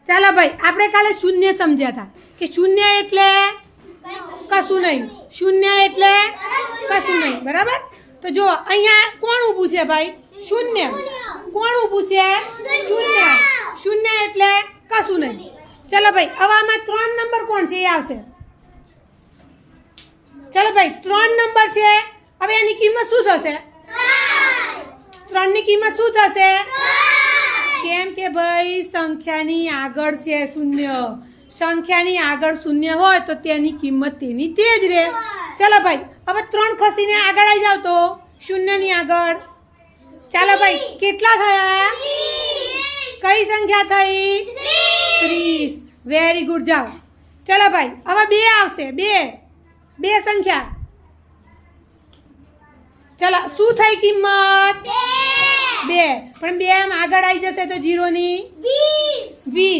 ચાલો ભાઈ, આપણે કાલે શૂન્ય સમજ્યા હતા કે શૂન્ય એટલે કશું નહીં, શૂન્ય એટલે કશું નહીં, બરાબર? તો જો અહીંયા કોણ ઊભું છે ભાઈ? શૂન્ય. કોણ ઊભું છે? શૂન્ય. શૂન્ય એટલે કશું નહીં. ચાલો ભાઈ, હવે આમાં 3 નંબર કોણ છે એ આવશે. ચાલો ભાઈ, 3 નંબર છે. હવે એની કિંમત શું થશે? 3 ની કિંમત શું થશે? કેમ કે ભાઈ સંખ્યાની આગળ છે શૂન્ય. સંખ્યાની આગળ શૂન્ય હોય તો તેની કિંમત તેની તે જ રહે. ચાલો ભાઈ, હવે 3 ખસીને આગળ આવી જાવ તો શૂન્યની આગળ. ચાલો ભાઈ, કેટલા થયા? કઈ સંખ્યા થઈ? 30. Very good. જાઓ. ચાલો ભાઈ, હવે 2 આવશે. 2 સંખ્યા. ચાલો, શું થઈ કિંમત? 2. પણ 2 આમ આગળ આવી જશે તો 0 ની 20.